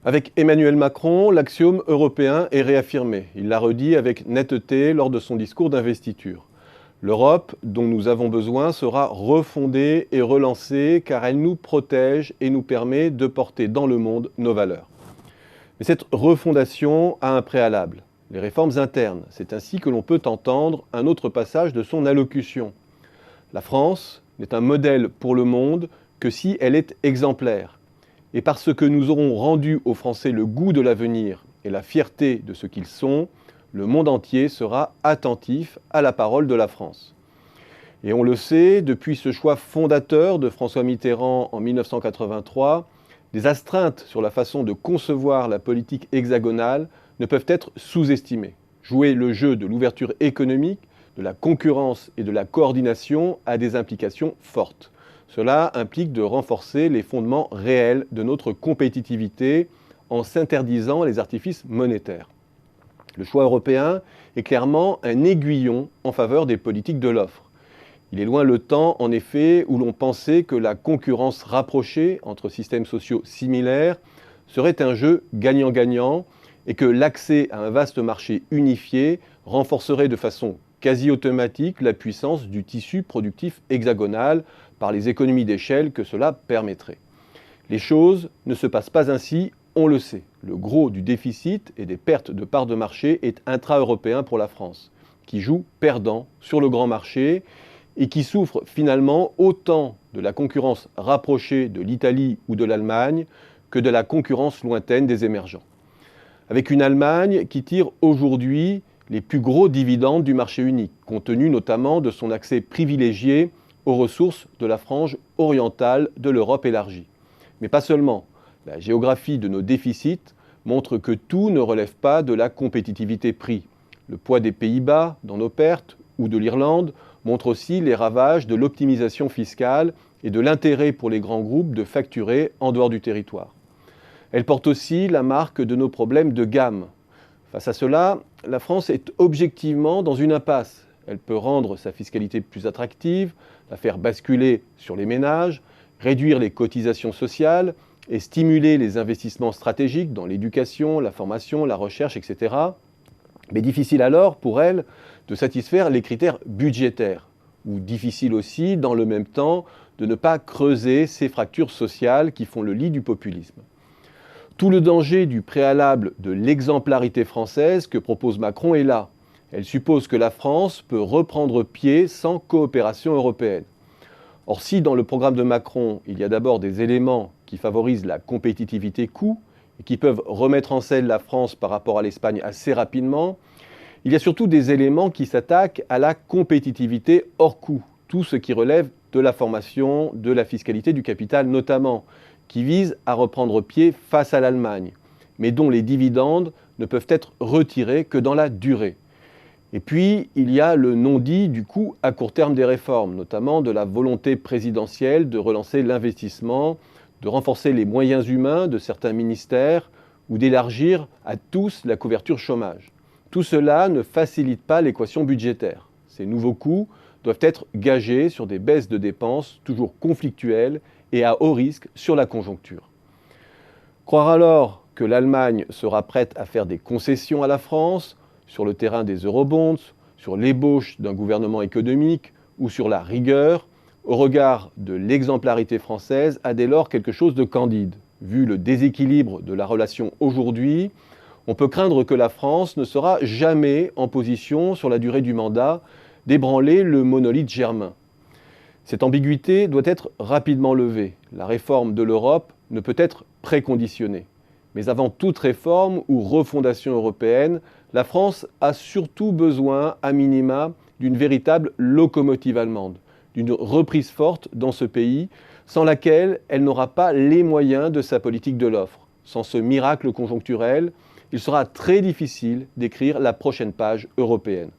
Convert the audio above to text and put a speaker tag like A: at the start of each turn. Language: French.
A: Avec Emmanuel Macron, l'axiome européen est réaffirmé. Il l'a redit avec netteté lors de son discours d'investiture. L'Europe dont nous avons besoin sera refondée et relancée car elle nous protège et nous permet de porter dans le monde nos valeurs. Mais cette refondation a un préalable, les réformes internes. C'est ainsi que l'on peut entendre un autre passage de son allocution. La France n'est un modèle pour le monde que si elle est exemplaire. Et parce que nous aurons rendu aux Français le goût de l'avenir et la fierté de ce qu'ils sont, le monde entier sera attentif à la parole de la France. Et on le sait, depuis ce choix fondateur de François Mitterrand en 1983, des astreintes sur la façon de concevoir la politique hexagonale ne peuvent être sous-estimées. Jouer le jeu de l'ouverture économique, de la concurrence et de la coordination a des implications fortes. Cela implique de renforcer les fondements réels de notre compétitivité en s'interdisant les artifices monétaires. Le choix européen est clairement un aiguillon en faveur des politiques de l'offre. Il est loin le temps, en effet, où l'on pensait que la concurrence rapprochée entre systèmes sociaux similaires serait un jeu gagnant-gagnant et que l'accès à un vaste marché unifié renforcerait de façon quasi automatique la puissance du tissu productif hexagonal par les économies d'échelle que cela permettrait. Les choses ne se passent pas ainsi, on le sait. Le gros du déficit et des pertes de parts de marché est intra-européen pour la France, qui joue perdant sur le grand marché et qui souffre finalement autant de la concurrence rapprochée de l'Italie ou de l'Allemagne que de la concurrence lointaine des émergents. Avec une Allemagne qui tire aujourd'hui les plus gros dividendes du marché unique, compte tenu notamment de son accès privilégié aux ressources de la frange orientale de l'Europe élargie. Mais pas seulement. La géographie de nos déficits montre que tout ne relève pas de la compétitivité prix. Le poids des Pays-Bas dans nos pertes ou de l'Irlande montre aussi les ravages de l'optimisation fiscale et de l'intérêt pour les grands groupes de facturer en dehors du territoire. Elle porte aussi la marque de nos problèmes de gamme. Face à cela, la France est objectivement dans une impasse. Elle peut rendre sa fiscalité plus attractive, la faire basculer sur les ménages, réduire les cotisations sociales et stimuler les investissements stratégiques dans l'éducation, la formation, la recherche, etc. Mais difficile alors pour elle de satisfaire les critères budgétaires, ou difficile aussi, dans le même temps, de ne pas creuser ces fractures sociales qui font le lit du populisme. Tout le danger du préalable de l'exemplarité française que propose Macron est là. Elle suppose que la France peut reprendre pied sans coopération européenne. Or, si dans le programme de Macron, il y a d'abord des éléments qui favorisent la compétitivité coût et qui peuvent remettre en selle la France par rapport à l'Espagne assez rapidement, il y a surtout des éléments qui s'attaquent à la compétitivité hors coût, tout ce qui relève de la formation, de la fiscalité du capital notamment, qui vise à reprendre pied face à l'Allemagne, mais dont les dividendes ne peuvent être retirés que dans la durée. Et puis, il y a le non-dit du coût à court terme des réformes, notamment de la volonté présidentielle de relancer l'investissement, de renforcer les moyens humains de certains ministères ou d'élargir à tous la couverture chômage. Tout cela ne facilite pas l'équation budgétaire. Ces nouveaux coûts doivent être gagés sur des baisses de dépenses toujours conflictuelles et à haut risque sur la conjoncture. Croire alors que l'Allemagne sera prête à faire des concessions à la France sur le terrain des eurobonds, sur l'ébauche d'un gouvernement économique ou sur la rigueur, au regard de l'exemplarité française, a dès lors quelque chose de candide. Vu le déséquilibre de la relation aujourd'hui, on peut craindre que la France ne sera jamais en position, sur la durée du mandat, d'ébranler le monolithe germain. Cette ambiguïté doit être rapidement levée. La réforme de l'Europe ne peut être préconditionnée. Mais avant toute réforme ou refondation européenne, la France a surtout besoin, à minima, d'une véritable locomotive allemande, d'une reprise forte dans ce pays, sans laquelle elle n'aura pas les moyens de sa politique de l'offre. Sans ce miracle conjoncturel, il sera très difficile d'écrire la prochaine page européenne.